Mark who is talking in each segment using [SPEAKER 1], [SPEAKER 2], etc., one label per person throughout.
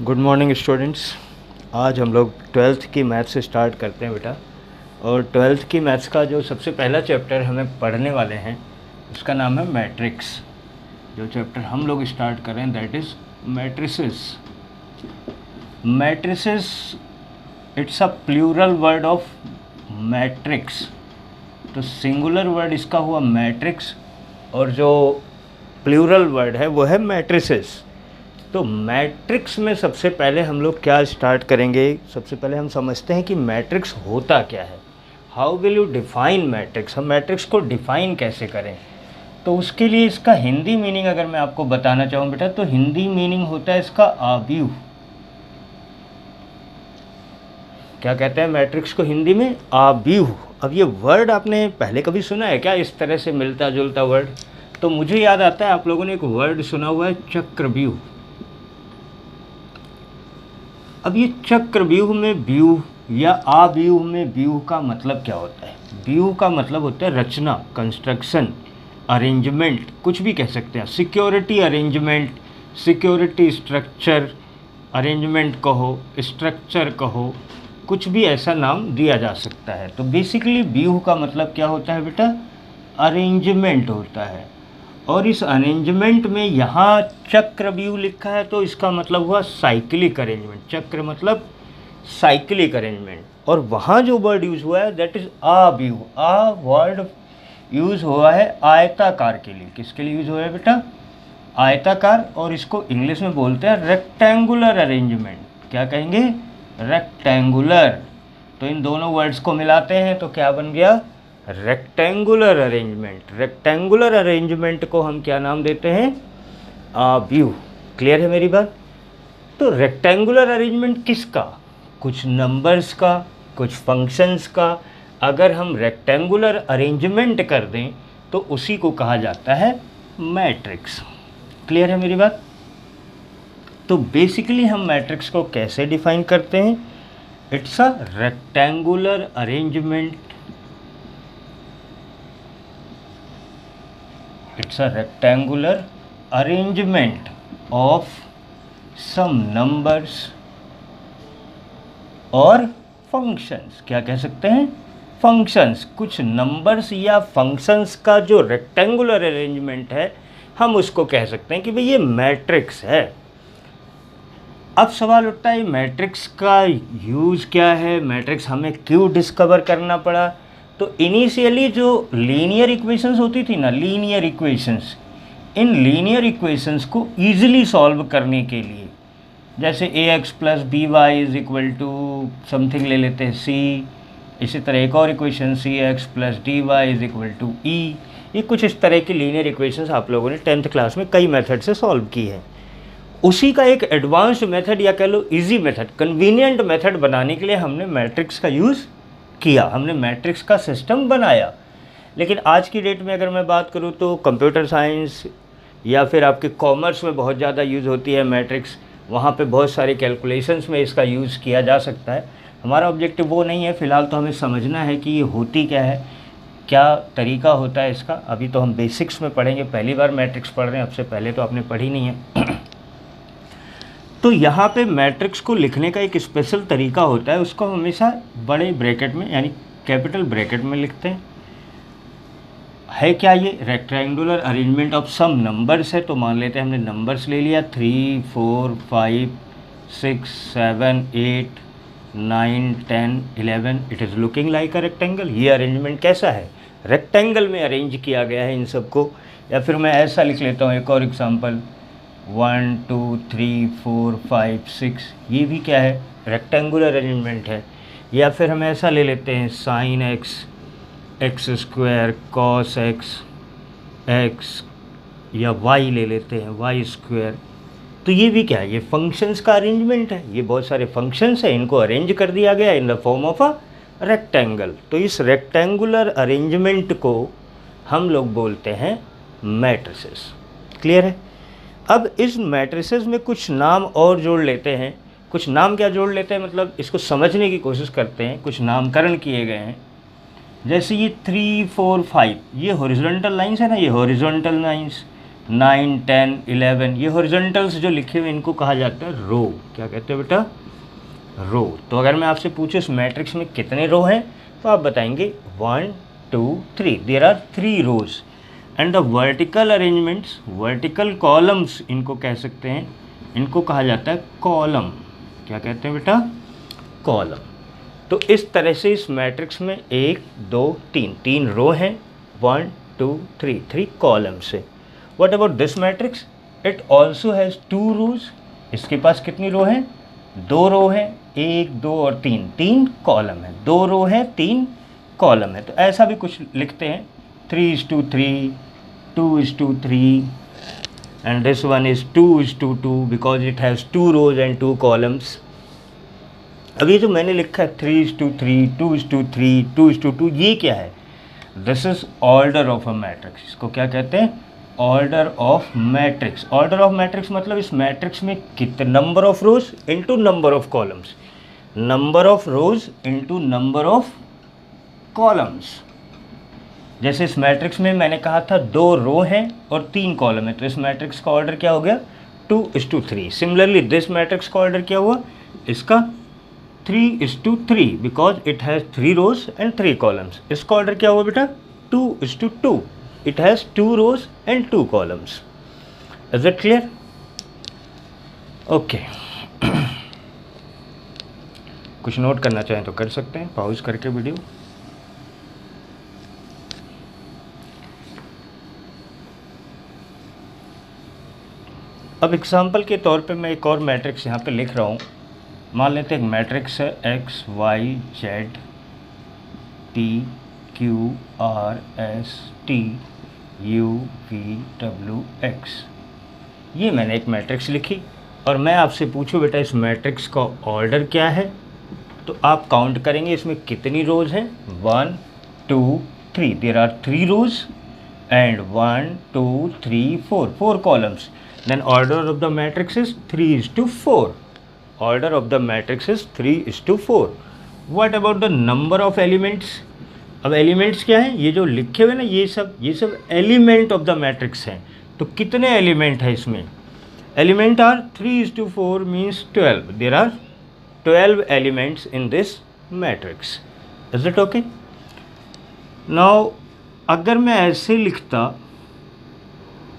[SPEAKER 1] Good morning students. आज हम लोग ट्वेल्थ की मैथ से स्टार्ट करते हैं बेटा। और ट्वेल्थ की मैथ्स का जो सबसे पहला चैप्टर हमें पढ़ने वाले हैं उसका नाम है मैट्रिक्स। जो चैप्टर हम लोग स्टार्ट कर रहे हैं that is matrices. Matrices it's a plural word of matrix. तो सिंगुलर वर्ड इसका हुआ मैट्रिक्स और जो प्लूरल वर्ड है वो है मैट्रिसेस। तो मैट्रिक्स में सबसे पहले हम लोग क्या स्टार्ट करेंगे, सबसे पहले हम समझते हैं कि मैट्रिक्स होता क्या है। How will you define matrix, हम मैट्रिक्स को डिफ़ाइन कैसे करें। तो उसके लिए इसका हिंदी मीनिंग अगर मैं आपको बताना चाहूँ बेटा, तो हिंदी मीनिंग होता है इसका आव्यूह। क्या कहते हैं मैट्रिक्स को हिंदी में? आव्यूह। अब ये वर्ड आपने पहले कभी सुना है क्या, इस तरह से मिलता जुलता वर्ड? तो मुझे याद आता है आप लोगों ने एक वर्ड सुना हुआ है चक्रव्यूह। अब ये चक्रव्यूह में व्यूह या आव्यूह में व्यूह का मतलब क्या होता है? व्यूह का मतलब होता है रचना, कंस्ट्रक्शन, अरेंजमेंट, कुछ भी कह सकते हैं। Security arrangement, security structure, arrangement कहो, स्ट्रक्चर कहो, कुछ भी ऐसा नाम दिया जा सकता है। तो बेसिकली व्यूह का मतलब क्या होता है बेटा? अरेंजमेंट होता है। और इस अरेंजमेंट में यहाँ चक्रव्यूह लिखा है तो इसका मतलब हुआ साइक्लिक अरेंजमेंट। चक्र मतलब साइक्लिक अरेंजमेंट। और वहाँ जो वर्ड यूज़ हुआ है दैट इज़ आव्यूह। आ वर्ड यूज़ हुआ है आयताकार के लिए। किसके लिए यूज़ हुआ है बेटा? आयताकार। और इसको इंग्लिश में बोलते हैं रेक्टेंगुलर अरेंजमेंट। क्या कहेंगे? रेक्टेंगुलर। तो इन दोनों वर्ड्स को मिलाते हैं तो क्या बन गया? Rectangular arrangement. रेक्टेंगुलर अरेंजमेंट को हम क्या नाम देते हैं? आव्यूह। क्लियर है मेरी बात? तो रेक्टेंगुलर अरेंजमेंट किसका? कुछ नंबर्स का, कुछ फंक्शंस का अगर हम रेक्टेंगुलर अरेंजमेंट कर दें तो उसी को कहा जाता है मैट्रिक्स। क्लियर है मेरी बात? तो बेसिकली हम मैट्रिक्स को कैसे डिफाइन करते हैं? It's a rectangular arrangement. It's a rectangular arrangement of some numbers और functions। क्या कह सकते हैं? functions। कुछ numbers या functions का जो rectangular arrangement है हम उसको कह सकते हैं कि भाई ये मैट्रिक्स है। अब सवाल उठता है मैट्रिक्स का यूज़ क्या है, मैट्रिक्स हमें क्यों डिस्कवर करना पड़ा? तो इनिशियली जो लीनियर इक्वेशंस होती थी ना, लीनियर इक्वेशंस, इन लीनियर इक्वेशंस को ईजिली सॉल्व करने के लिए, जैसे ax plus B Y is equal to something ले लेते हैं c, इसी तरह एक और equation cx plus D Y is equal to e, ये कुछ इस तरह की लीनियर इक्वेशंस आप लोगों ने 10th क्लास में कई मेथड से सॉल्व की है। उसी का एक एडवांस्ड मेथड या कह लो ईजी मेथड, कन्वीनियंट मेथड बनाने के लिए हमने मैट्रिक्स का यूज़ किया, हमने मैट्रिक्स का सिस्टम बनाया। लेकिन आज की डेट में अगर मैं बात करूं तो कंप्यूटर साइंस या फिर आपके कॉमर्स में बहुत ज़्यादा यूज़ होती है मैट्रिक्स। वहाँ पे बहुत सारे कैलकुलेशंस में इसका यूज़ किया जा सकता है। हमारा ऑब्जेक्टिव वो नहीं है, फ़िलहाल तो हमें समझना है कि ये होती क्या है, क्या तरीका होता है इसका। अभी तो हम बेसिक्स में पढ़ेंगे, पहली बार मैट्रिक्स पढ़ रहे हैं, आपसे पहले तो आपने पढ़ी नहीं है। तो यहाँ पे मैट्रिक्स को लिखने का एक स्पेशल तरीका होता है, उसको हमेशा बड़े ब्रैकेट में यानी कैपिटल ब्रैकेट में लिखते हैं। है क्या ये? Rectangular arrangement of some numbers है। तो मान लेते हैं हमने नंबर्स ले लिया 3, 4, 5, 6, 7, 8, 9, 10, 11। It is looking like a rectangle. ये अरेंजमेंट कैसा है? रेक्टेंगल में अरेंज किया गया है इन सबको। या फिर मैं ऐसा लिख लेता हूँ, एक और एग्जाम्पल 1, 2, 3, 4, 5, 6, ये भी क्या है? रेक्टेंगुलर अरेंजमेंट है। या फिर हम ऐसा ले लेते हैं sine x, x square, cos x, x, या वाई ले लेते हैं वाई स्क्वायर। तो ये भी क्या है? ये फंक्शंस का अरेंजमेंट है। ये बहुत सारे फंक्शंस हैं, इनको अरेंज कर दिया गया in the form of a rectangle. तो इस रेक्टेंगुलर अरेंजमेंट को हम लोग बोलते हैं मैट्रिसेस। क्लियर है? अब इस मैट्रिसेस में कुछ नाम और जोड़ लेते हैं। कुछ नाम क्या जोड़ लेते हैं, मतलब इसको समझने की कोशिश करते हैं। कुछ नामकरण किए गए हैं, जैसे ये 3, 4, 5, ये हॉरिजॉन्टल लाइंस है ना, ये हॉरिजॉन्टल लाइंस। 9, 10, 11, ये हॉरिजॉन्टल्स जो लिखे हुए इनको कहा जाता है रो। क्या कहते हैं बेटा? रो। तो अगर मैं आपसे पूछूं इस मैट्रिक्स में कितने रो हैं तो आप बताएंगे 1, 2, 3, there are 3 rows. And the vertical arrangements, vertical columns इनको कह सकते हैं, इनको कहा जाता है कॉलम। क्या कहते हैं बेटा? कॉलम। तो इस तरह से इस मैट्रिक्स में 1, 2, 3 रो हैं, 1, 2, 3 कॉलम्स है। What about this matrix? It also has 2 रोज। इसके पास कितनी रो हैं? 2 रो हैं, 1, 2 और 3 कॉलम है। 2 रो हैं, 3 कॉलम है। तो ऐसा भी कुछ लिखते हैं 3:3, 2:3, and this one is 2:2 because it has 2 rows and 2 columns। अब ये जो मैंने लिखा है 3:3, 2:3, 2:2, ये क्या है? This is order of a matrix. इसको क्या कहते हैं? Order of matrix. Order of matrix मतलब इस मैट्रिक्स में कितने number of rose into number of columns, number of rose into number of columns. जैसे इस मैट्रिक्स में मैंने कहा था 2 रो हैं और 3 कॉलम है, तो इस मैट्रिक्स का ऑर्डर क्या हो गया? 2:3। सिमिलरली दिस मैट्रिक्स का ऑर्डर क्या हुआ? इसका 3:3 because it has 3 rows and 3 columns. इसका ऑर्डर क्या हुआ बेटा? 2:2। It has 2 rows and 2 columns. Is it clear? Okay. कुछ नोट करना चाहें तो कर सकते हैं, पॉज करके वीडियो। अब एग्जाम्पल के तौर पे मैं एक और मैट्रिक्स यहाँ पे लिख रहा हूँ। मान लेते हैं एक मैट्रिक्स है x, y, z, p, q, r, s, t, u, v, w, x। ये मैंने एक मैट्रिक्स लिखी और मैं आपसे पूछूं बेटा इस मैट्रिक्स का ऑर्डर क्या है, तो आप काउंट करेंगे इसमें कितनी रोज हैं। 1, 2, 3, there are 3 rows and 1, 2, 3, 4 columns. Then order of the matrix is 3:4. Order of the matrix is 3:4. What about the number of elements? अब एलिमेंट्स क्या हैं? ये जो लिखे हुए ना ये सब एलिमेंट ऑफ द मैट्रिक्स हैं। तो कितने एलिमेंट है इसमें? Element are 3:4 means 12। There are 12 elements in this matrix. Is it okay? Now अगर मैं ऐसे लिखता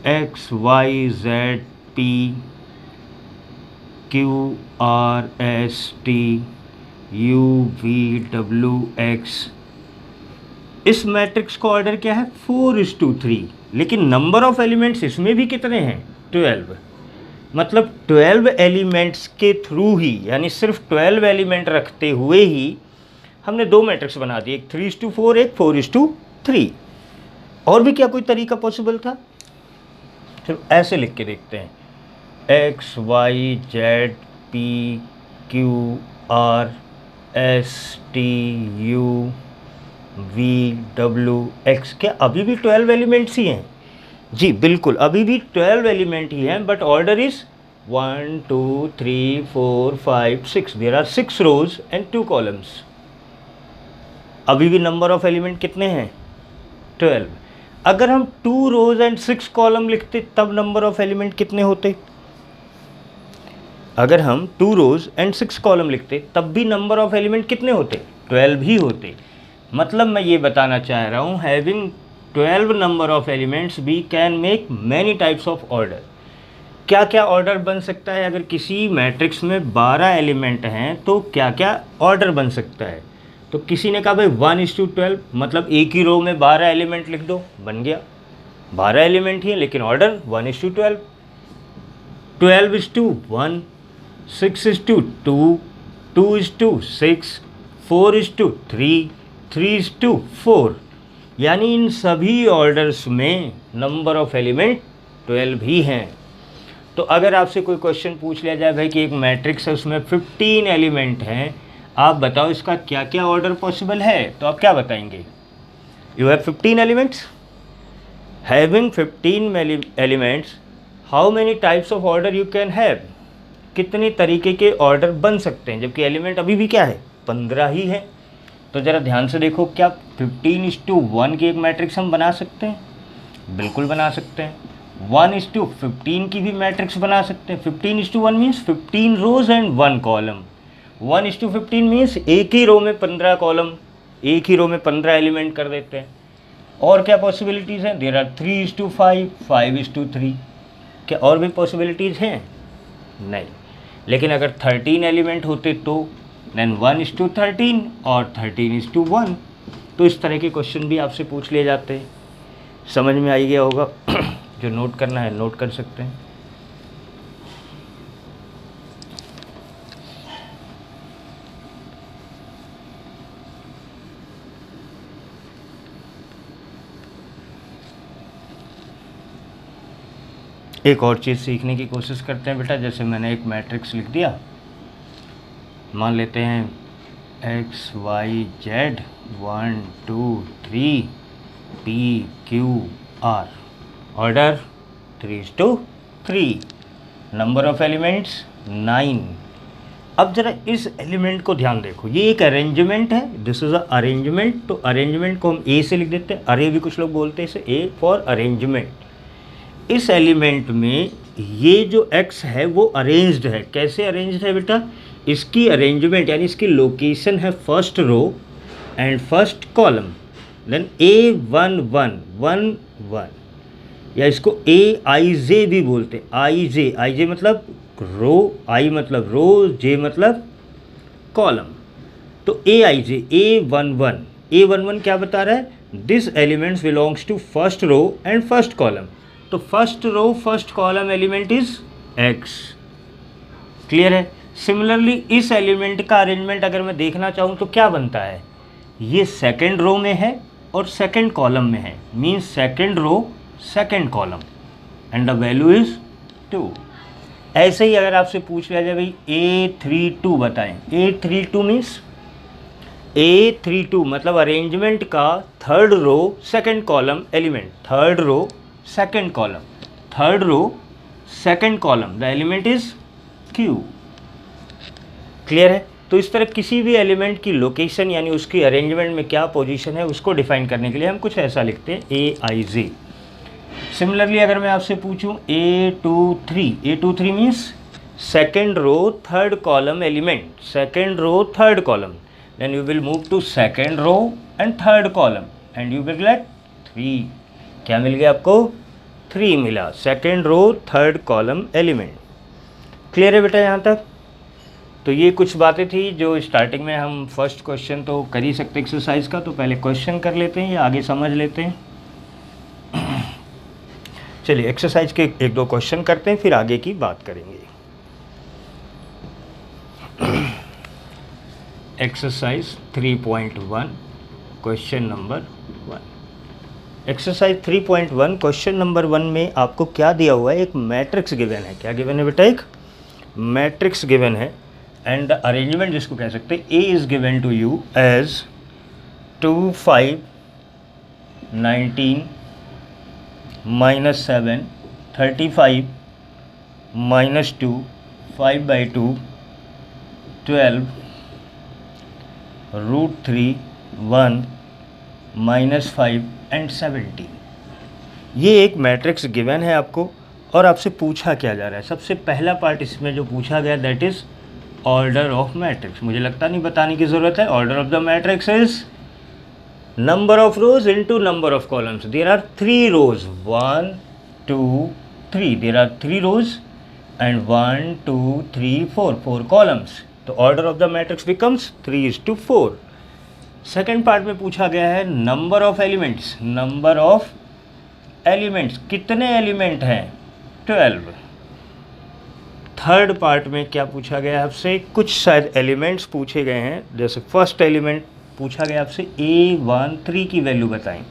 [SPEAKER 1] x, y, z, p, q, r, s, t, u, v, w, x, इस मैट्रिक्स का ऑर्डर क्या है? 4:3। लेकिन नंबर ऑफ एलिमेंट्स इसमें भी कितने हैं? 12। मतलब 12 एलिमेंट्स के थ्रू ही, यानी सिर्फ 12 एलिमेंट रखते हुए ही हमने 2 मैट्रिक्स बना दिए, एक 3:4, एक 4:3। और भी क्या कोई तरीका पॉसिबल था? सिर्फ ऐसे लिख के देखते हैं x, y, z, p, q, r, s, t, u, v, w, x। क्या अभी भी 12 एलिमेंट्स ही हैं? जी बिल्कुल, अभी भी 12 एलिमेंट ही हैं, but order is 1, 2, 3, 4, 5, 6। There are 6 rows and 2 columns. अभी भी नंबर ऑफ एलिमेंट कितने हैं? 12। अगर हम 2 रोज एंड 6 कॉलम लिखते तब नंबर ऑफ एलिमेंट कितने होते? अगर हम 2 रोज एंड 6 कॉलम लिखते तब भी नंबर ऑफ एलिमेंट कितने होते? 12 ही होते। मतलब मैं ये बताना चाह रहा हूँ having 12 number of elements we can make many types of order. क्या क्या ऑर्डर बन सकता है? अगर किसी मैट्रिक्स में 12 एलिमेंट हैं तो क्या क्या ऑर्डर बन सकता है? तो किसी ने कहा भाई 1:12, मतलब एक ही रो में 12 एलिमेंट लिख दो, बन गया। 12 एलिमेंट ही है लेकिन ऑर्डर 1:12, 12:1, 6:2, 2:6, 4:3, 3:4। यानी इन सभी ऑर्डर्स में नंबर ऑफ एलिमेंट 12 ही हैं। तो अगर आपसे कोई क्वेश्चन पूछ लिया जाए भाई कि एक मैट्रिक्स है उसमें 15 एलिमेंट हैं, आप बताओ इसका क्या क्या ऑर्डर पॉसिबल है, तो आप क्या बताएंगे? You have 15 elements. Having 15 elements, how many types of order you can have? कितने तरीके के ऑर्डर बन सकते हैं? जबकि एलिमेंट अभी भी क्या है? 15 ही है। तो ज़रा ध्यान से देखो, क्या 15:1 की एक मैट्रिक्स हम बना सकते हैं? बिल्कुल बना सकते हैं। 1:15 की भी मैट्रिक्स बना सकते हैं। 15:1 means 15 rows and 1 column. 1:15 means एक ही रो में 15 कॉलम, एक ही रो में 15 एलिमेंट कर देते हैं। और क्या पॉसिबिलिटीज़ हैं? There are 3:5, 5:3। क्या और भी पॉसिबिलिटीज़ हैं? नहीं। लेकिन अगर 13 एलिमेंट होते तो देन 1:13 और 13:1। तो इस तरह के क्वेश्चन भी आपसे पूछ लिए जाते हैं। समझ में आई गया होगा। जो नोट करना है नोट कर सकते हैं। एक और चीज़ सीखने की कोशिश करते हैं बेटा। जैसे मैंने एक मैट्रिक्स लिख दिया, मान लेते हैं x y z 1 2 3 p q r, order 3:3, number of elements 9। अब जरा इस एलिमेंट को ध्यान देखो, ये एक अरेंजमेंट है, दिस इज अ अरेंजमेंट। तो अरेंजमेंट को हम ए से लिख देते हैं, अरे भी कुछ लोग बोलते हैं इसे, ए फॉर अरेंजमेंट। इस एलिमेंट में ये जो x है वो अरेंज्ड है। कैसे अरेंज्ड है बेटा? इसकी अरेंजमेंट यानी इसकी लोकेशन है first row and first column, then A11 या इसको AIJ भी बोलते हैं। IJ मतलब रो, I मतलब रो, J मतलब कॉलम। तो AIJ A11 क्या बता रहा है? This elements belongs to first row and first column. तो first row first column element is x। Clear है? सिमिलरली इस एलिमेंट का अरेंजमेंट अगर मैं देखना चाहूँ तो क्या बनता है? ये सेकेंड रो में है और सेकेंड कॉलम में है, means second row second column and the value is 2। ऐसे ही अगर आपसे पूछ लिया जाए भाई A32 बताएं, A32 मीन्स A32 मतलब अरेंजमेंट का third row second column element, third row second column, third row second column, the element is Q। Clear है? तो इस तरह किसी भी एलिमेंट की लोकेशन यानी उसकी अरेंजमेंट में क्या पोजीशन है उसको डिफाइन करने के लिए हम कुछ ऐसा लिखते हैं AIJ। सिमिलरली अगर मैं आपसे पूछूं A23 means second row third column element, second row third column, then you will move to second row and third column and you will get 3। क्या मिल गया आपको? 3 मिला, second row third column element. Clear है बेटा यहाँ तक? तो ये कुछ बातें थी जो स्टार्टिंग में हम फर्स्ट क्वेश्चन तो कर ही सकते एक्सरसाइज का, तो पहले क्वेश्चन कर लेते हैं या आगे समझ लेते हैं। चलिए एक्सरसाइज के एक दो क्वेश्चन करते हैं फिर आगे की बात करेंगे। Exercise 3.1 question number 1। Exercise 3.1 question number 1 में आपको क्या दिया हुआ है? एक मैट्रिक्स गिवन है। क्या गिवन है बेटा? एक मैट्रिक्स गिवन है एंड अरेंजमेंट जिसको कह सकते हैं A is given to you as 2 5 19 -7 35 -2 5/2 12 √3 1 -5 and 17। ये एक मैट्रिक्स गिवन है आपको और आपसे पूछा क्या जा रहा है? सबसे पहला पार्ट इसमें जो पूछा गया that is order of matrix. मुझे लगता नहीं बताने की ज़रूरत है। Order of the matrix is number of rows into number of columns. There are 3 rows, 1 2 3, there are 3 rows and 1 2 3 4 columns. तो order of the matrix becomes 3:4। Second part में पूछा गया है number of elements. Number of elements, कितने element हैं? 12। Third part में क्या पूछा गया आपसे? कुछ शायद एलिमेंट्स पूछे गए हैं। जैसे फर्स्ट एलिमेंट पूछा गया आपसे A13 की वैल्यू बताएं।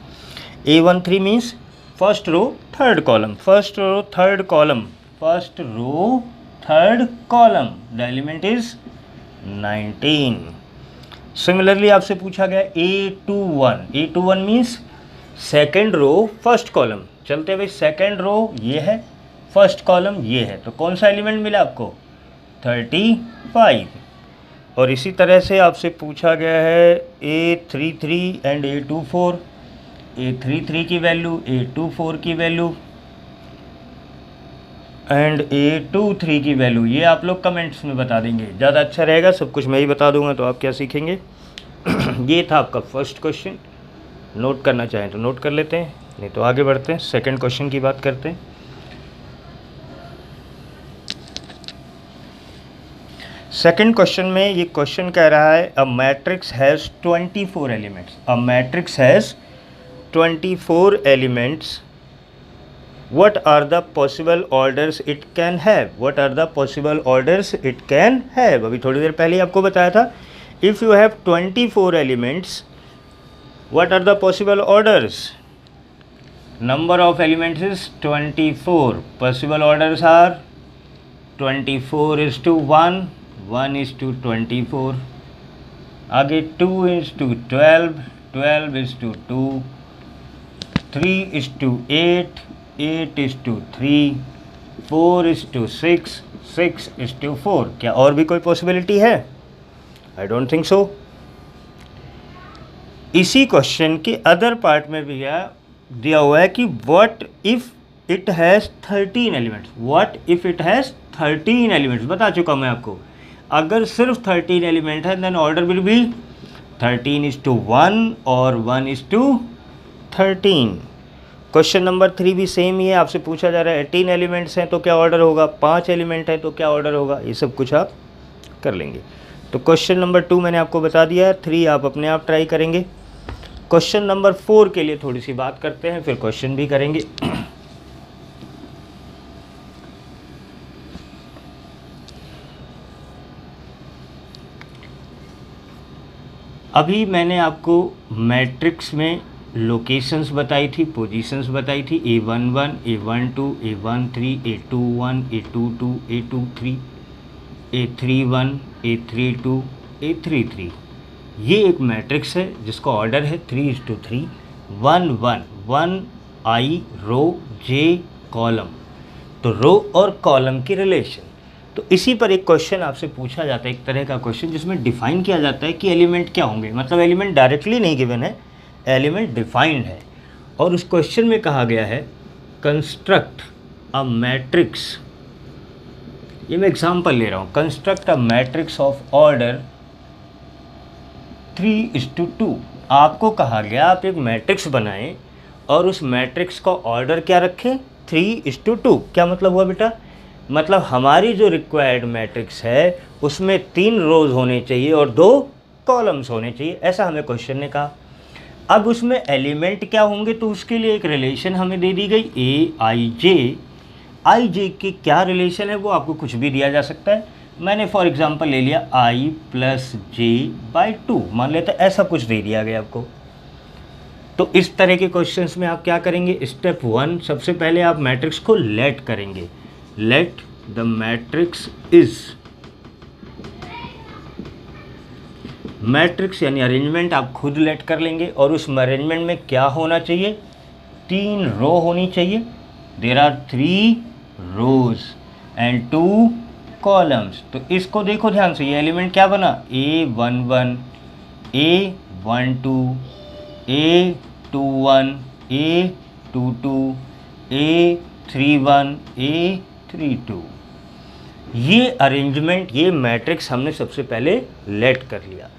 [SPEAKER 1] A13 means first row third column, first row third column, first row third column, the element is 19। Similarly आपसे पूछा गया A21 means second row first column. चलते भाई, सेकेंड रो ये है, फर्स्ट कॉलम ये है, तो कौन सा एलिमेंट मिला आपको? 35। और इसी तरह से आपसे पूछा गया है A33 एंड A24। A33 की वैल्यू, A24 की वैल्यू, एंड A23 की वैल्यू, ये आप लोग कमेंट्स में बता देंगे, ज़्यादा अच्छा रहेगा। सब कुछ मैं ही बता दूंगा तो आप क्या सीखेंगे। ये था आपका फर्स्ट क्वेश्चन। नोट करना चाहें तो नोट कर लेते हैं, नहीं तो आगे बढ़ते हैं, सेकंड क्वेश्चन की बात करते हैं। सेकंड क्वेश्चन में ये क्वेश्चन कह रहा है a matrix has 24 elements. A matrix has 24 elements. What are the possible orders it can have? What are the possible orders it can have? अभी थोड़ी देर पहले ही आपको बताया था, if you have 24 elements, what are the possible orders? Number of elements is 24. Possible orders are 24 is to 1, 1 is to 24. आगे 2 is to 12, 12 is to 2, 3 is to 8, 8 is to 3, 4 is to 6, 6 is to 4। क्या और भी कोई possibility है? I don't think so. इसी question के other part में भी दिया हुआ है कि what if it has 13 elements. What if it has 13 elements, बता चुका मैं आपको। अगर सिर्फ 13 एलिमेंट है then order will be 13 is to 1 और 1 is to 13। क्वेश्चन नंबर 3 भी सेम ही है, आपसे पूछा जा रहा है 18 एलिमेंट्स हैं तो क्या ऑर्डर होगा, 5 एलिमेंट है तो क्या ऑर्डर होगा, ये सब कुछ आप कर लेंगे। तो क्वेश्चन नंबर 2 मैंने आपको बता दिया है, 3 आप अपने आप ट्राई करेंगे। क्वेश्चन नंबर 4 के लिए थोड़ी सी बात करते हैं, फिर क्वेश्चन भी करेंगे। अभी मैंने आपको मैट्रिक्स में लोकेशंस बताई थी, पोजीशंस बताई थी, A11, A12, A13, A21, A22, A23, A31, A32, A33। ये एक मैट्रिक्स है जिसका ऑर्डर है 3:3, 1 1 1 आई रो जे कॉलम। तो रो और कॉलम की रिलेशन। तो इसी पर एक क्वेश्चन आपसे पूछा जाता है, एक तरह का क्वेश्चन जिसमें डिफाइन किया जाता है कि एलिमेंट क्या होंगे। मतलब एलिमेंट डायरेक्टली नहीं गिवन है, एलिमेंट डिफाइंड है। और उस क्वेश्चन में कहा गया है कंस्ट्रक्ट अ मैट्रिक्स, ये मैं एग्जांपल ले रहा हूँ, construct a matrix of order 3:2। आपको कहा गया आप एक मैट्रिक्स बनाएं और उस मैट्रिक्स का ऑर्डर क्या रखें, 3:2। क्या मतलब हुआ बेटा? मतलब हमारी जो रिक्वायर्ड मैट्रिक्स है उसमें 3 रोज होने चाहिए और 2 कॉलम्स होने चाहिए, ऐसा हमें क्वेश्चन ने कहा। अब उसमें एलिमेंट क्या होंगे तो उसके लिए एक रिलेशन हमें दे दी गई आई जे की क्या रिलेशन है वो आपको कुछ भी दिया जा सकता है। मैंने फॉर एग्जांपल ले लिया i + j/2, मान लेते ऐसा कुछ दे दिया गया आपको। तो इस तरह के क्वेश्चंस में आप क्या करेंगे, स्टेप 1 सबसे पहले आप मैट्रिक्स को लेट करेंगे। Let the matrix is, matrix यानी अरेंजमेंट आप खुद लेट कर लेंगे और उस अरेंजमेंट में क्या होना चाहिए, 3 रो होनी चाहिए। There are 3 rows and 2 columns. तो इसको देखो ध्यान से, ये एलिमेंट क्या बना, A11, A12, A21, A22, A31, A32। ये अरेंजमेंट, ये मैट्रिक्स हमने सबसे पहले लेट कर लिया।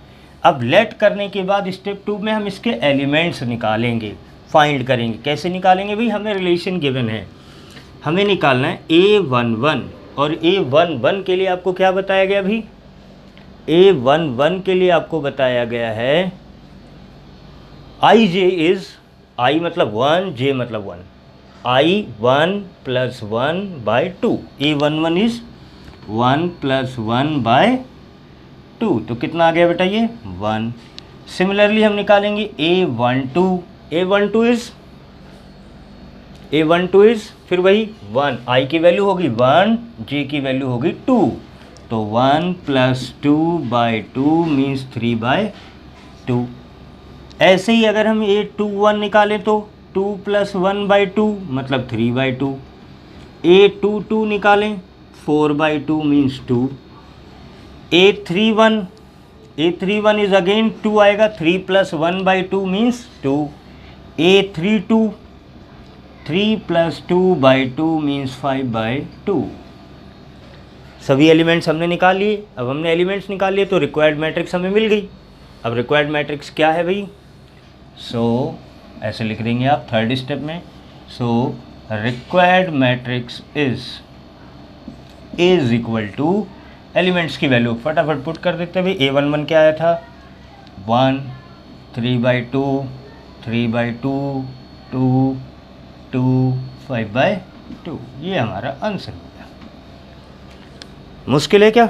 [SPEAKER 1] अब लेट करने के बाद स्टेप 2 में हम इसके एलिमेंट्स निकालेंगे, फाइंड करेंगे। कैसे निकालेंगे भाई, हमें रिलेशन गिवन है, हमें निकालना है A11 और A11 के लिए आपको क्या बताया गया भाई, A11 के लिए आपको बताया गया है आई जे इज़, आई मतलब 1, जे मतलब 1, I 1 + 1/2। A11 is 1 + 1/2। तो कितना आ गया बेटा ये 1। सिमिलरली हम निकालेंगे A12, A12 इज़ फिर वही 1, I की वैल्यू होगी 1, J की वैल्यू होगी 2। तो 1 + 2/2 मीन्स 3/2। ऐसे ही अगर हम A21 निकालें तो 2 + 1/2 मतलब 3/2। A22 निकालें 4/2 मीन्स 2। A31 इज अगेन 2 आएगा, 3 + 1/2 मीन्स 2। A32 3 + 2/2 means 5/2। सभी एलिमेंट्स हमने निकाल लिए। अब हमने एलिमेंट्स निकाल लिए तो रिक्वायर्ड मैट्रिक्स हमें मिल गई। अब रिक्वायर्ड मैट्रिक्स क्या है भाई? सो ऐसे लिख देंगे आप थर्ड स्टेप में। सो required matrix is equal two elements की वैल्यू फटाफट पुट कर देते हैं भाई। A11 क्या आया था? 1, 3/2, 3/2, 2, 2, 5/2। ये हमारा आंसर हो गया। मुश्किल है क्या?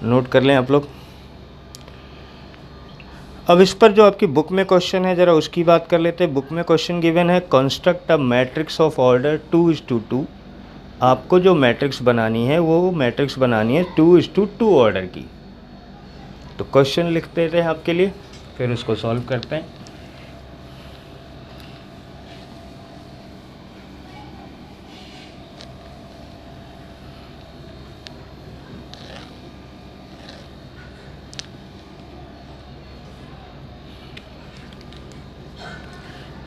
[SPEAKER 1] नोट कर लें आप लोग। अब इस पर जो आपकी बुक में क्वेश्चन है ज़रा उसकी बात कर लेते हैं। बुक में क्वेश्चन गिवन है construct a matrix of order 2:2। आपको जो मैट्रिक्स बनानी है वो मैट्रिक्स बनानी है 2:2 ऑर्डर की। तो क्वेश्चन लिख देते हैं आपके लिए, फिर उसको सॉल्व करते हैं।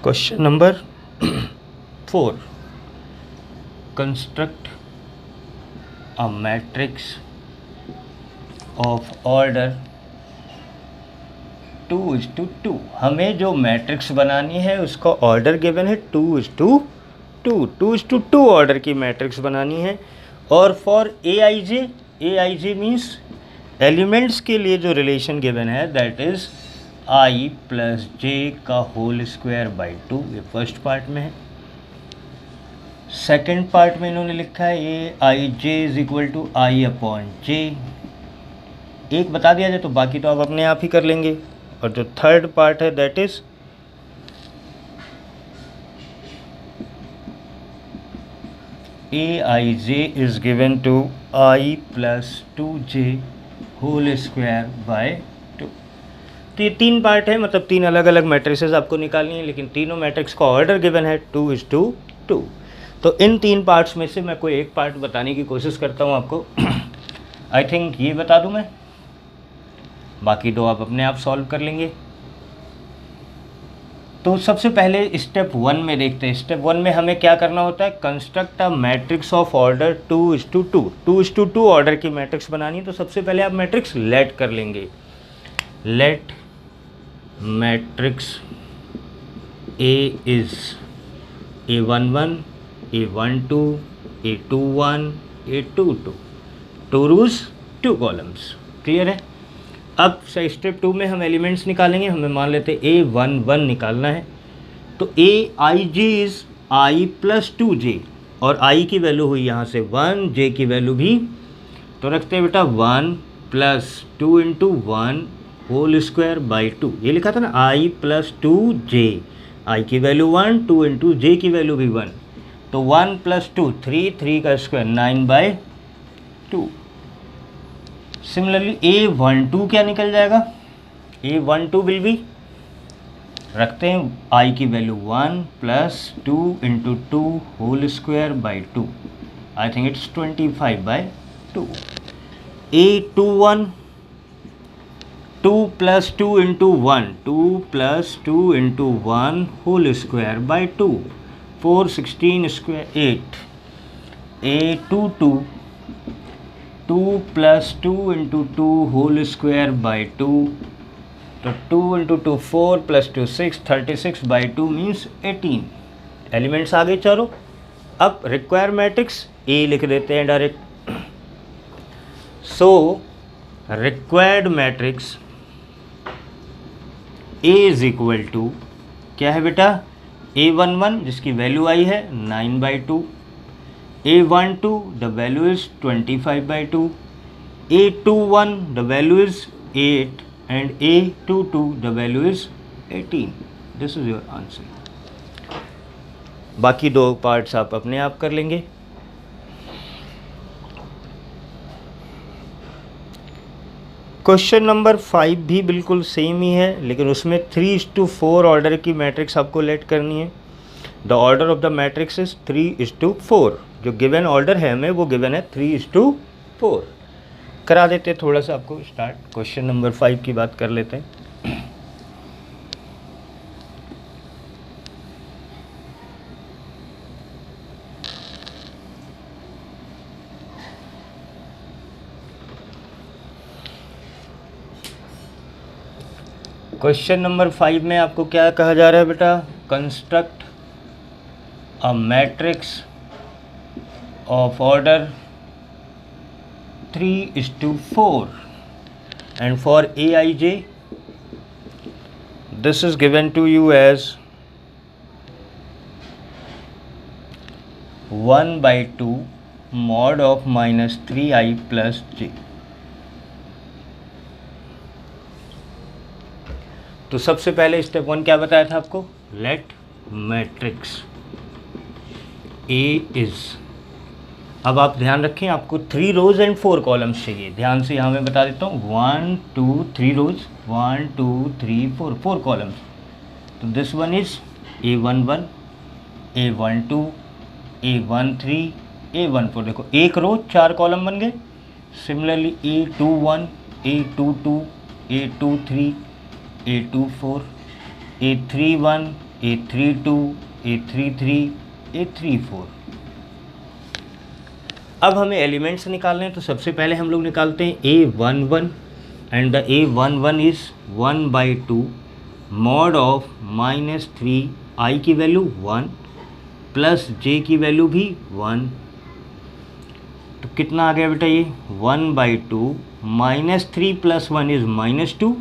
[SPEAKER 1] Question number 4, construct a matrix of order 2:2। हमें जो मैट्रिक्स बनानी है उसका ऑर्डर गिवन है 2:2 ऑर्डर की मैट्रिक्स बनानी है। और फॉर AIJ मीन्स एलिमेंट्स के लिए जो रिलेशन गिवन है दैट इज़ I + J का होल स्क्वायर बाई 2। ये फर्स्ट पार्ट में है। सेकेंड पार्ट में इन्होंने लिखा है AIJ is equal to I/J। एक बता दिया जाए तो बाकी तो आप अपने आप ही कर लेंगे। और जो थर्ड पार्ट है that is AIJ is given to I + 2J whole square by 2। तो ये तीन पार्ट है, मतलब तीन अलग अलग मैट्रिसेस आपको निकालनी है, लेकिन तीनों मैट्रिक्स का ऑर्डर गिवन है 2:2। तो इन तीन पार्ट्स में से मैं कोई एक पार्ट बताने की कोशिश करता हूँ आपको। आई थिंक ये बता दूँ मैं, बाकी दो आप अपने आप सॉल्व कर लेंगे। तो सबसे पहले स्टेप 1 में देखते हैं। स्टेप 1 में हमें क्या करना होता है? Construct a matrix of order 2:2। 2:2 order की मैट्रिक्स बनानी है। तो सबसे पहले आप मैट्रिक्स लेट कर लेंगे। Let matrix A is A11, A12, A21, A22, 2 rows 2 columns। Clear है? अब स्टेप 2 में हम एलिमेंट्स निकालेंगे। हमें मान लेते हैं A11 निकालना है। तो AIJ इज I + 2J, और I की वैल्यू हुई यहाँ से 1, J की वैल्यू भी, तो रखते हैं बेटा 1 + 2 × 1 होल स्क्वायर बाई 2। ये लिखा था ना I + 2J। I की वैल्यू 1, 2 × J की वैल्यू भी 1, तो 1 + 2 3, 3 का स्क्वायर 9/2। सिमिलरली A12 क्या निकल जाएगा? A12 विल बी, रखते हैं I की value 1 + 2 × 2 whole square by 2। I think it's 25/2। A21 2 + 2 × 1, 2 + 2 × 1 whole square by 2, 4, 16 square 8। A22 2 + 2 × 2 whole square by 2, तो 2 × 2 4 + 2 6, 36/2 मीन्स 18। एलिमेंट्स आ गए चारों। अब रिक्वायर मैट्रिक्स A लिख देते हैं direct. So required matrix A is equal to क्या है बेटा? A11 जिसकी वैल्यू आई है 9/2, A12 the value is 25/2, A21 the value is 8 and A22 the value is 18. This is your answer. बाकी दो पार्ट्स आप अपने आप कर लेंगे। क्वेश्चन नंबर 5 भी बिल्कुल सेम ही है, लेकिन उसमें 3:4 ऑर्डर की मैट्रिक्स आपको लेट करनी है। The order of the matrix is 3:4। जो गिवन ऑर्डर है हमें वो गिवन है 3:4। करा देते हैं थोड़ा सा आपको स्टार्ट। क्वेश्चन नंबर 5 की बात कर लेते हैं। क्वेश्चन नंबर 5 में आपको क्या कहा जा रहा है बेटा? Construct a matrix of order 3:4 and for Aij this is given to you as 1/2 mod of -3i plus j। तो सबसे पहले स्टेप 1 क्या बताया था आपको? लेट मैट्रिक्स A इज, अब आप ध्यान रखें आपको 3 रोज एंड 4 कॉलम्स चाहिए। ध्यान से यहाँ मैं बता देता हूँ 1 2 3 रोज 1 2 3 4 कॉलम्स। तो this one is A11 A12 A13 A14। देखो एक रो 4 कॉलम बन गए। Similarly A21 A22 A23 A24 A31 A32 A33 A34। अब हमें एलिमेंट्स निकालने हैं, तो सबसे पहले हम लोग निकालते हैं A11 and the A11 is 1/2 mod of -3i की वैल्यू 1 प्लस j की वैल्यू भी 1। तो कितना आ गया बेटा ये? 1/2 -3 + 1 इज -2।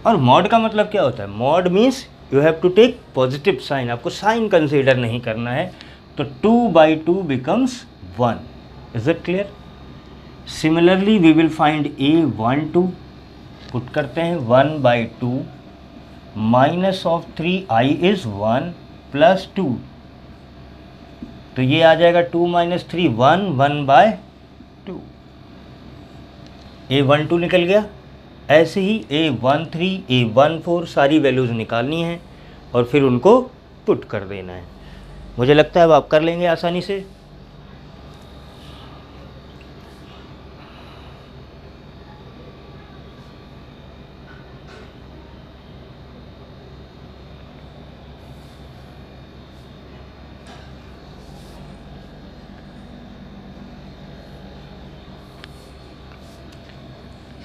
[SPEAKER 1] और मॉड का मतलब क्या होता है? Mod means you have to take positive sign, आपको साइन कंसीडर नहीं करना है। तो 2/2 becomes 1। Is it clear? Similarly we will find A12, put करते हैं 1/2 -3i इज 1 + 2। तो ये आ जाएगा 2 - 3 1 1/2। A12 निकल गया। ऐसे ही A13 A14 सारी वैल्यूज़ निकालनी है और फिर उनको पुट कर देना है। मुझे लगता है अब आप कर लेंगे आसानी से।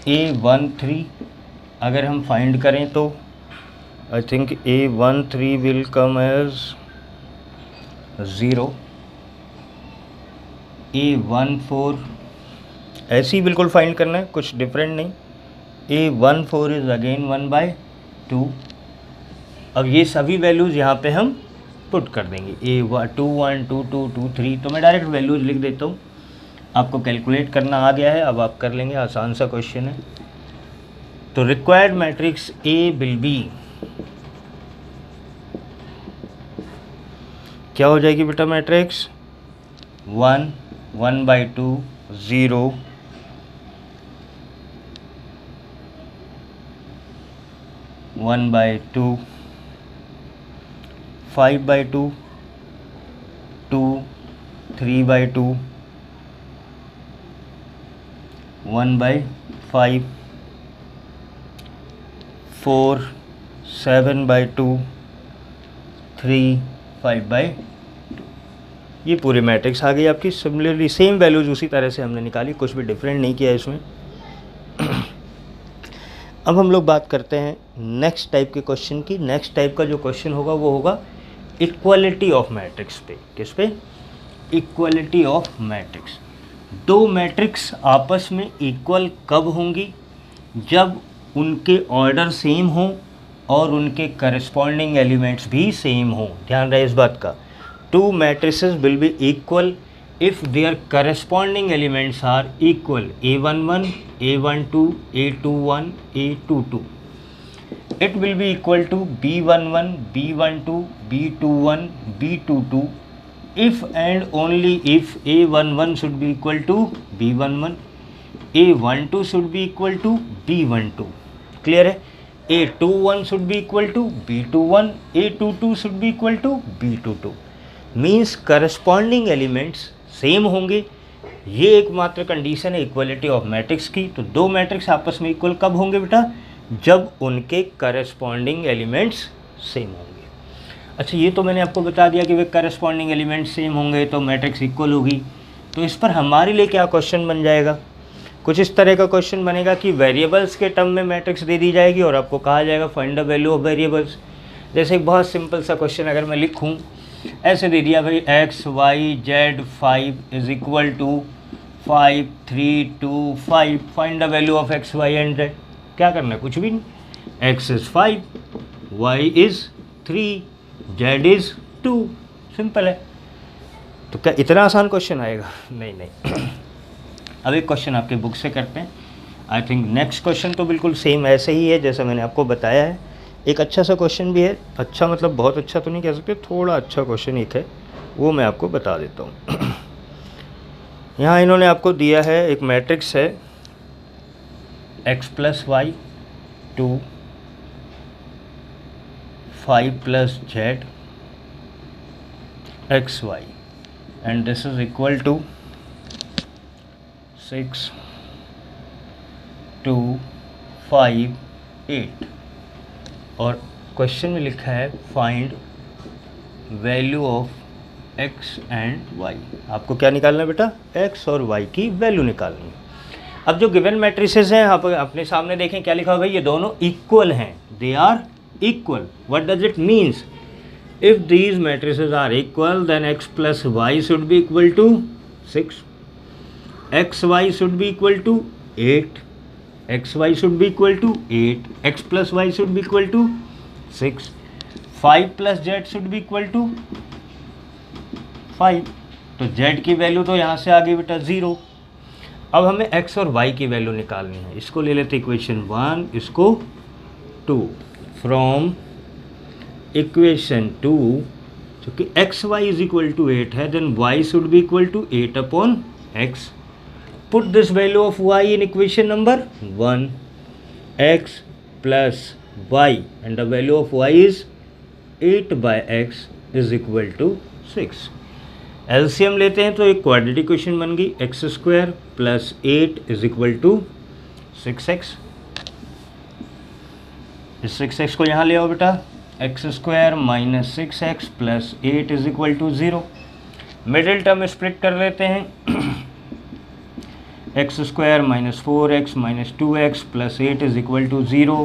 [SPEAKER 1] A13 अगर हम फाइंड करें तो I think A13 will come as 0। A14 ऐसे ही बिल्कुल फाइंड करना है, कुछ डिफरेंट नहीं। A14 is again 1/2। अब ये सभी वैल्यूज़ यहाँ पे हम पुट कर देंगे। A21 22 23। तो मैं डायरेक्ट वैल्यूज़ लिख देता हूँ, आपको कैलकुलेट करना आ गया है, अब आप कर लेंगे। आसान सा क्वेश्चन है। तो required matrix A will be, क्या हो जाएगी बेटा? मैट्रिक्स 1 1/2 0 1/2 5/2 2 3/2 1/5 4 7/2 3 5/2। ये पूरी मैट्रिक्स आ गई आपकी। सिमिलरली सेम वैल्यूज़ उसी तरह से हमने निकाली, कुछ भी डिफरेंट नहीं किया इसमें। अब हम लोग बात करते हैं नेक्स्ट टाइप के क्वेश्चन की। नेक्स्ट टाइप का जो क्वेश्चन होगा वो होगा इक्वलिटी ऑफ मैट्रिक्स पे। किस पे? Equality of matrix. दो मैट्रिक्स आपस में इक्वल कब होंगी? जब उनके ऑर्डर सेम हो और उनके करस्पॉन्डिंग एलिमेंट्स भी सेम हो। ध्यान रहे इस बात का। Two matrices will be equal if their corresponding elements are equal. A11 A12 A21 A22। It will be equal to B11 B12 B21 B22 if and only if A11 should be equal to B11, A12 should be equal to B12। Clear है? A21 should be equal to B21, A22 should be equal to B22। Means corresponding elements same होंगे ये एकमात्र condition है equality of matrix की। तो दो matrix आपस में इक्वल कब होंगे बेटा? जब उनके करस्पॉन्डिंग एलिमेंट्स सेम होंगे। अच्छा, ये तो मैंने आपको बता दिया कि वे करस्पॉन्डिंग एलिमेंट्स सेम होंगे तो मैट्रिक्स इक्वल होगी। तो इस पर हमारे लिए क्या क्वेश्चन बन जाएगा? कुछ इस तरह का क्वेश्चन बनेगा कि वेरिएबल्स के टर्म में मैट्रिक्स दे दी जाएगी और आपको कहा जाएगा find the value of variables. जैसे एक बहुत सिंपल सा क्वेश्चन अगर मैं लिखूं, ऐसे दे दिया भाई x y z 5 is equal to 5 3 2 5, find the value of x y and z। क्या करना है? कुछ भी नहीं। x is 5, y is 3, z is 2, simple है। तो क्या इतना आसान क्वेश्चन आएगा? नहीं नहीं। अब एक क्वेश्चन आपके बुक से करते हैं। आई थिंक नेक्स्ट क्वेश्चन तो बिल्कुल सेम ऐसे ही है जैसा मैंने आपको बताया है। एक अच्छा सा क्वेश्चन भी है, अच्छा मतलब बहुत अच्छा तो नहीं कह सकते, थोड़ा अच्छा क्वेश्चन एक है, वो मैं आपको बता देता हूँ। यहाँ इन्होंने आपको दिया है एक मैट्रिक्स है x plus Y 2 5 plus Z X Y and this is equal to 6 2 5 8 और क्वेश्चन में लिखा है find value of x and y। आपको क्या निकालना है बेटा? x और y की वैल्यू निकालनी है। अब जो गिवन मैट्रिसेस हैं आप अपने सामने देखें, क्या लिखा हुआ है? ये दोनों इक्वल हैं, they are equal. What does it means? If these matrices are equal then x plus y should be equal to 6, X Y should be equal to 8, X Y should be equal to 8, X plus Y should be equal to 6, 5 plus Z should be equal to 5। तो Z की value तो यहाँ से आ गई बेटा 0। अब हमें x और वाई की वैल्यू निकालनी है। इसको ले लेते इक्वेशन 1, इसको 2। फ्रॉम इक्वेशन 2 क्योंकि X Y is equal to 8 है, then Y should be equal to 8 upon X. Put this value of y in equation number 1, x plus y and the value of y is 8 by x is equal to 6। LCM लेते हैं तो एक quadratic equation बन गई, X square plus 8 is equal to 6x। इस 6x को यहाँ ले आओ बेटा, X square minus 6x plus 8 is equal to 0। Middle term split कर लेते हैं, X square minus 4x minus 2x plus 8 is equal to 0,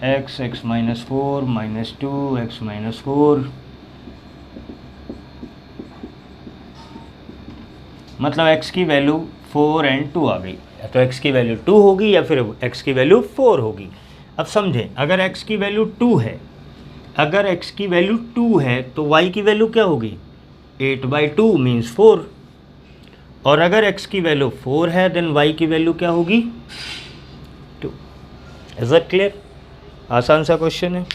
[SPEAKER 1] x minus 4 minus 2 x minus 4, मतलब x की वैल्यू 4 एंड 2 आ गई। या तो x की वैल्यू 2 होगी या फिर x की वैल्यू 4 होगी। अब समझें, अगर x की वैल्यू 2 है, अगर x की वैल्यू 2 है तो y की वैल्यू क्या होगी? 8/2 मीन्स 4। और अगर x की वैल्यू 4 है देन y की वैल्यू क्या होगी? 2। Is that clear? आसान सा क्वेश्चन है।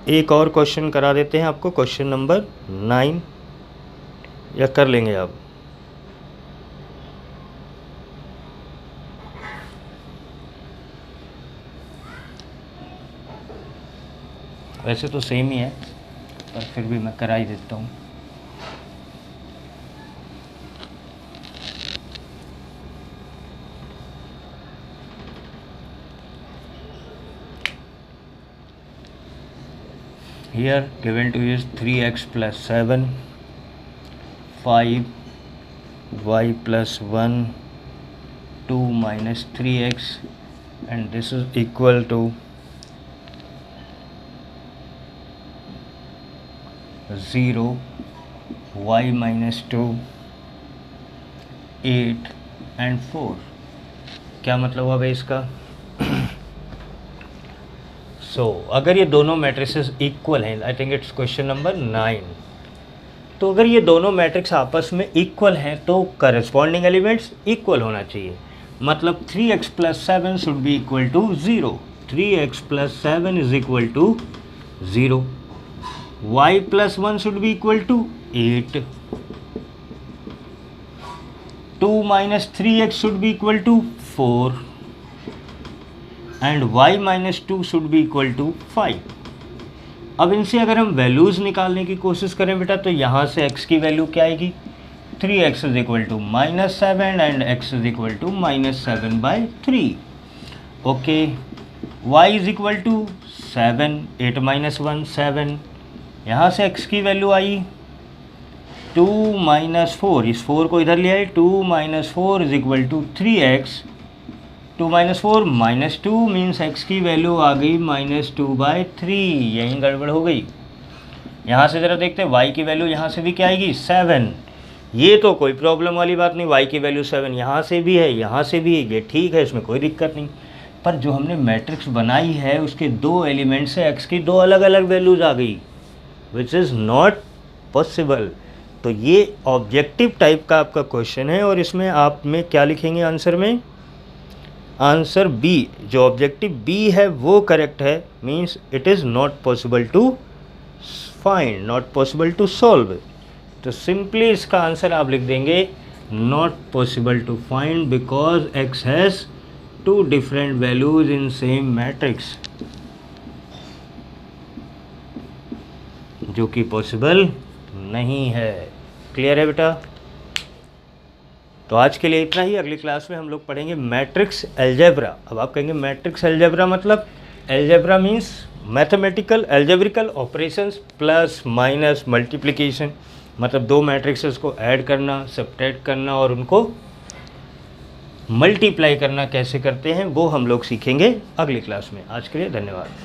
[SPEAKER 1] एक और क्वेश्चन करा देते हैं आपको, क्वेश्चन नंबर 9, या कर लेंगे आप? वैसे तो सेम ही है पर फिर भी मैं करा ही देता हूँ। Here given to is 3x plus 7, 5y plus 1, 2 minus 3x and this is equal to 0, y minus 2, 8 and 4। क्या मतलब हुआ भाई इसका? अगर ये दोनों मैट्रिसेस इक्वल हैं, आई थिंक इट्स क्वेश्चन नंबर 9, तो अगर ये दोनों मैट्रिक्स आपस में इक्वल हैं तो करस्पॉन्डिंग एलिमेंट्स इक्वल होना चाहिए। मतलब 3x plus 7 should be equal to 0, 3x plus 7 is equal to 0, y plus 1 should be equal to 8, 2 minus 3x should be equal to 4, and y minus 2 should be equal to 5। अब इनसे अगर हम values निकालने की कोशिश करें बेटा, तो यहाँ से x की वैल्यू क्या आएगी, 3x is equal to -7 and x is equal to -7/3। Okay, y is equal to 7, 8 - 1 7। यहाँ से x की वैल्यू आई 2 - 4, इस 4 को इधर ले आए, 2 - 4 is equal to 3x। 2 - 4 -2 means x की वैल्यू आ गई -2/3। यहीं गड़बड़ हो गई। यहाँ से ज़रा देखते हैं y की वैल्यू, यहाँ से भी क्या आएगी 7। ये तो कोई प्रॉब्लम वाली बात नहीं, y की वैल्यू 7 यहाँ से भी है, यहाँ से भी है, ये ठीक है, इसमें कोई दिक्कत नहीं। पर जो हमने मैट्रिक्स बनाई है उसके 2 एलिमेंट से x की 2 अलग अलग वैल्यूज़ आ गई, विच इज़ नॉट पॉसिबल। तो ये ऑब्जेक्टिव टाइप का आपका क्वेश्चन है और इसमें आप में क्या लिखेंगे आंसर में, आंसर बी, जो ऑब्जेक्टिव बी है वो करेक्ट है। Means it is not possible to find, not possible to solve. तो सिंपली इसका आंसर आप लिख देंगे not possible to find because x has 2 different values in same matrix, जो कि पॉसिबल नहीं है। क्लियर है बेटा? तो आज के लिए इतना ही। अगली क्लास में हम लोग पढ़ेंगे मैट्रिक्स अलजेब्रा। अब आप कहेंगे मैट्रिक्स अलजेब्रा मतलब, algebra means mathematical algebraic operations plus minus multiplication, मतलब 2 मैट्रिक्सेस को ऐड करना, सब्ट्रैक्ट करना और उनको मल्टीप्लाई करना कैसे करते हैं वो हम लोग सीखेंगे अगली क्लास में। आज के लिए धन्यवाद।